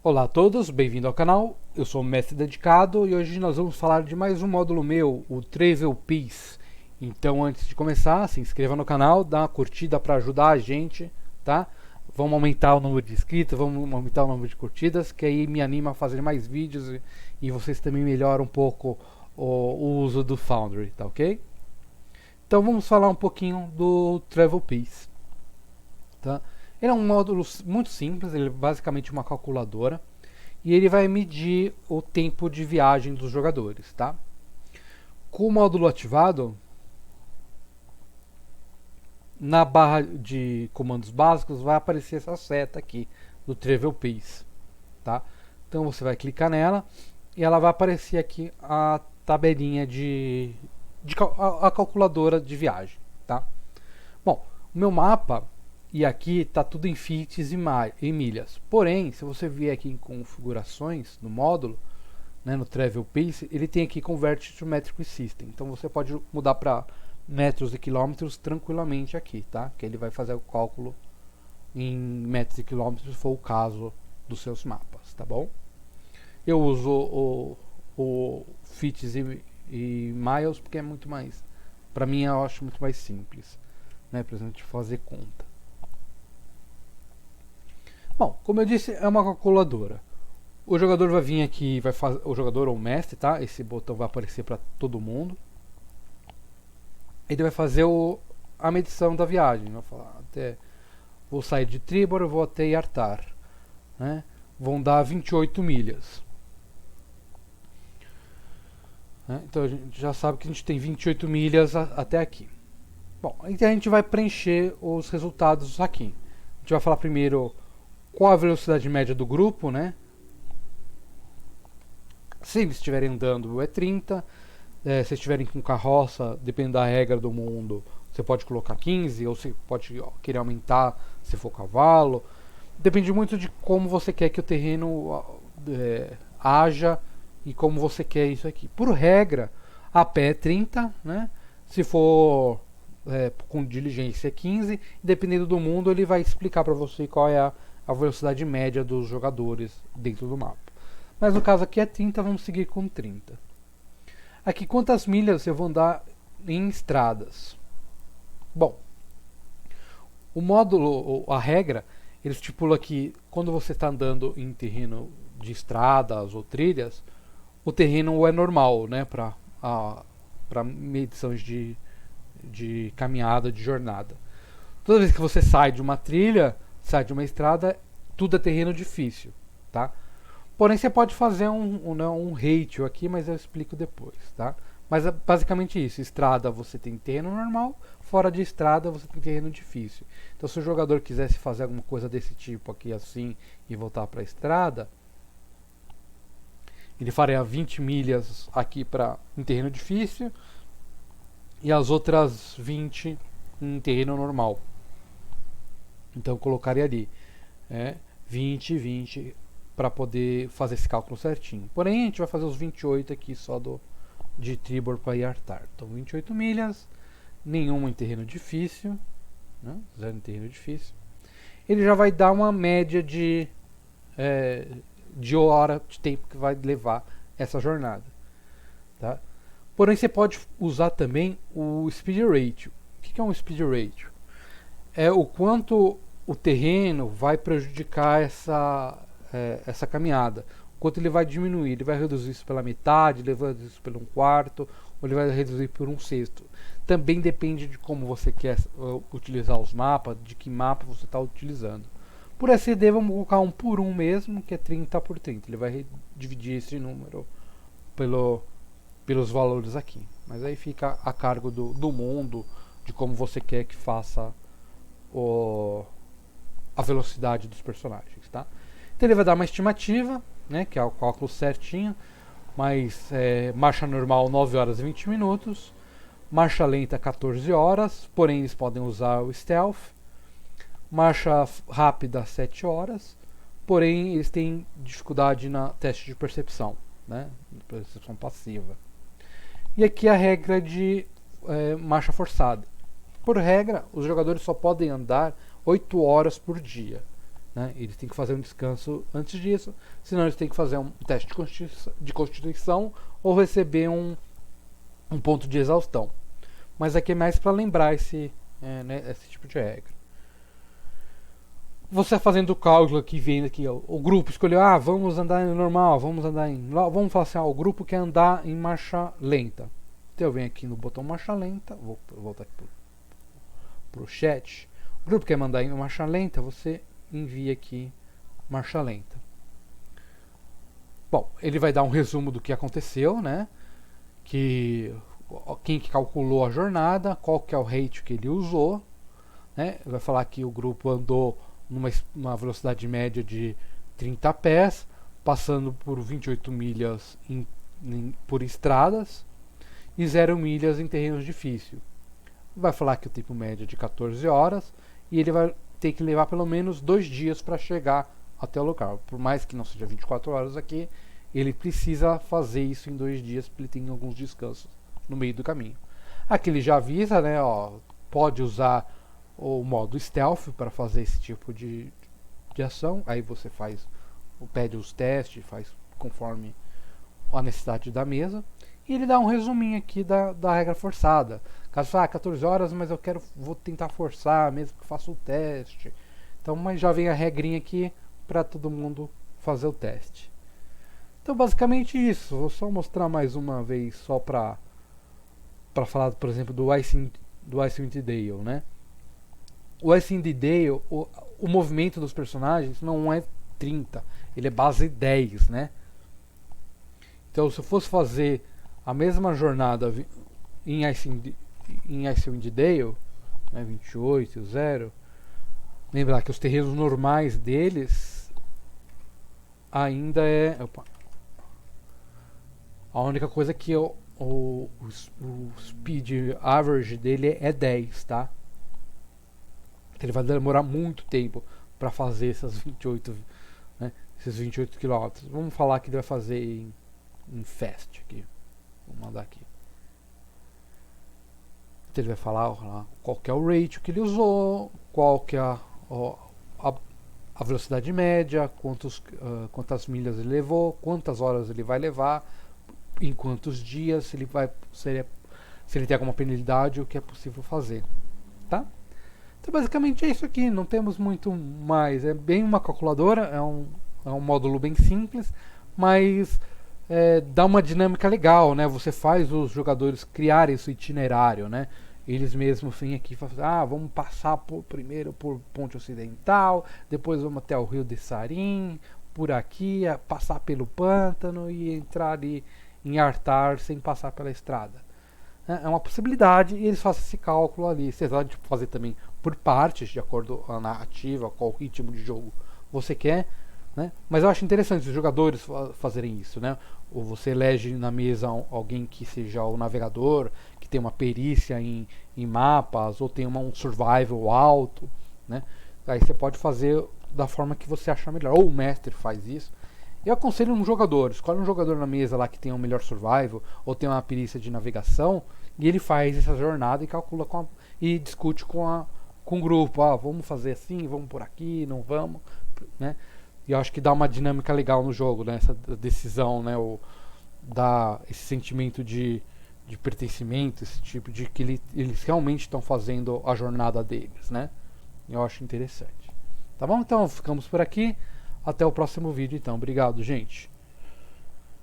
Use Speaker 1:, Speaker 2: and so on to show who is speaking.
Speaker 1: Olá a todos, bem-vindo ao canal. Eu sou o Mestre Dedicado e hoje nós vamos falar de mais um módulo meu, o Travel Peace. Então, antes de começar, se inscreva no canal, dá uma curtida para ajudar a gente, tá? Vamos aumentar o número de inscritos, vamos aumentar o número de curtidas, que aí me anima a fazer mais vídeos e vocês também melhoram um pouco o uso do Foundry, tá ok? Então vamos falar um pouquinho do Travel Peace, tá? Ele é um módulo muito simples, ele é basicamente uma calculadora e ele vai medir o tempo de viagem dos jogadores, tá? Com o módulo ativado, na barra de comandos básicos vai aparecer essa seta aqui do Travel Pace, tá? Então você vai clicar nela e ela vai aparecer aqui a tabelinha a calculadora de viagem, tá? Bom, o meu mapa e aqui está tudo em feet e milhas. Porém, se você vier aqui em configurações no módulo, né, no Travel Pace, ele tem aqui Convert to Metric System. Então você pode mudar para metros e quilômetros tranquilamente aqui, tá? Que ele vai fazer o cálculo em metros e quilômetros, se for o caso dos seus mapas, tá bom? Eu uso o feet e miles porque é muito mais, para mim eu acho muito mais simples, né, por exemplo, de fazer conta. Bom, como eu disse, é uma calculadora. O jogador vai vir aqui, vai fazer o jogador ou o mestre, tá? Esse botão vai aparecer para todo mundo. Ele vai fazer a medição da viagem. Vai falar vou sair de Tribor, vou até Yartar, né? Vão dar 28 milhas. Né? Então a gente já sabe que a gente tem 28 milhas até aqui. Bom, então a gente vai preencher os resultados aqui. A gente vai falar primeiro qual a velocidade média do grupo, né? Se eles estiverem andando é 30, se estiverem com carroça, dependendo da regra do mundo, você pode colocar 15, ou você pode querer aumentar se for cavalo. Depende muito de como você quer que o terreno haja e como você quer isso aqui. Por regra, a pé é 30, né? Se for com diligência é 15, dependendo do mundo ele vai explicar para você qual é a velocidade média dos jogadores dentro do mapa. Mas no caso aqui é 30, vamos seguir com 30. Aqui quantas milhas eu vou andar em estradas? Bom, o módulo, a regra, ele estipula que quando você está andando em terreno de estradas ou trilhas, o terreno é normal, né, para medições de caminhada, de jornada. Toda vez que você sai de uma trilha, sai de uma estrada, tudo é terreno difícil, tá? Porém, você pode fazer um ratio aqui, mas eu explico depois, tá? Mas é basicamente isso. Estrada você tem terreno normal, fora de estrada você tem terreno difícil. Então, se o jogador quisesse fazer alguma coisa desse tipo aqui assim e voltar para a estrada, ele faria 20 milhas aqui em terreno difícil e as outras 20 em terreno normal. Então eu colocaria ali 20, 20 para poder fazer esse cálculo certinho. Porém, a gente vai fazer os 28 aqui só de Tribor para Yartar. Então 28 milhas, nenhuma em terreno difícil, né? Zero em terreno difícil. Ele já vai dar uma média de hora de tempo que vai levar essa jornada, tá? Porém, você pode usar também o Speed Ratio. O que é um Speed Ratio? É o quanto o terreno vai prejudicar essa caminhada, o quanto ele vai diminuir. Ele vai reduzir isso pela metade, ele vai reduzir isso por um quarto, ou ele vai reduzir por um sexto. Também depende de como você quer utilizar os mapas, de que mapa você está utilizando. Por SD vamos colocar 1 por 1 mesmo, que é 30 por 30. Ele vai dividir esse número pelos valores aqui. Mas aí fica a cargo do mundo, de como você quer que faça a velocidade dos personagens, tá? Então ele vai dar uma estimativa, né, que é o cálculo certinho, mas marcha normal 9 horas e 20 minutos, marcha lenta 14 horas, porém eles podem usar o stealth, marcha rápida 7 horas, porém eles têm dificuldade na teste de percepção, né, percepção passiva. E aqui a regra de marcha forçada. Por regra, os jogadores só podem andar 8 horas por dia. né? Eles têm que fazer um descanso antes disso, senão eles têm que fazer um teste de constituição ou receber um ponto de exaustão. Mas aqui é mais para lembrar esse tipo de regra. Você fazendo o cálculo aqui, vendo aqui, ó, o grupo escolheu, vamos andar em normal, vamos falar assim, o grupo quer andar em marcha lenta. Então eu venho aqui no botão marcha lenta, vou voltar aqui pro chat. O grupo quer mandar em marcha lenta, você envia aqui marcha lenta. Bom, ele vai dar um resumo do que aconteceu, né? Quem que calculou a jornada, qual que é o rate que ele usou, né? Vai falar que o grupo andou numa velocidade média de 30 pés, passando por 28 milhas por estradas e 0 milhas em terrenos difíceis. Vai falar que o tempo médio é de 14 horas e ele vai ter que levar pelo menos 2 dias para chegar até o local. Por mais que não seja 24 horas aqui, ele precisa fazer isso em 2 dias, porque ele tem alguns descansos no meio do caminho. Aqui ele já avisa, né? Pode usar o modo stealth para fazer esse tipo de ação. Aí você pede os testes, faz conforme a necessidade da mesa. E ele dá um resuminho aqui da regra forçada. Caso você 14 horas, mas vou tentar forçar, mesmo que faça o teste. Então, mas já vem a regrinha aqui para todo mundo fazer o teste. Então, basicamente isso. Vou só mostrar mais uma vez, só para falar, por exemplo, do Icewind Dale, né? O Icewind Dale, o movimento dos personagens não é 30, ele é base 10, né? Então, se eu fosse fazer a mesma jornada em Icewind Dale, né, 28, 0, lembrar que os terrenos normais deles ainda a única coisa que o speed average dele é 10, tá? Ele vai demorar muito tempo para fazer esses 28 km. Vamos falar que ele vai fazer em fast aqui. Vou mandar aqui. Então ele vai falar qual que é o rate que ele usou, qual que é a velocidade média, quantas milhas ele levou, quantas horas ele vai levar, em quantos dias, se ele tem alguma penalidade, o que é possível fazer, tá? Então basicamente é isso aqui, não temos muito mais, é bem uma calculadora, é um módulo bem simples, mas dá uma dinâmica legal, né? Você faz os jogadores criarem esse itinerário, né? Eles mesmos vêm aqui e falam, vamos passar primeiro por Ponte Ocidental, depois vamos até o Rio de Sarim, por aqui, passar pelo pântano e entrar ali em Artar sem passar pela estrada. É uma possibilidade e eles fazem esse cálculo ali. Você pode fazer também por partes, de acordo com a narrativa, qual ritmo de jogo você quer, né? Mas eu acho interessante os jogadores fazerem isso, né? Ou você elege na mesa alguém que seja o navegador, que tem uma perícia em mapas, ou tem um survival alto, né? Aí você pode fazer da forma que você achar melhor. Ou o mestre faz isso. Eu aconselho um jogador, escolhe um jogador na mesa lá que tem um melhor survival, ou tem uma perícia de navegação, e ele faz essa jornada e calcula e discute com o grupo. Vamos fazer assim, vamos por aqui, não vamos, né? E eu acho que dá uma dinâmica legal no jogo, né? Essa decisão, né? Dá esse sentimento de pertencimento, esse tipo de que eles realmente estão fazendo a jornada deles, né? Eu acho interessante. Tá bom? Então ficamos por aqui. Até o próximo vídeo, então. Obrigado, gente.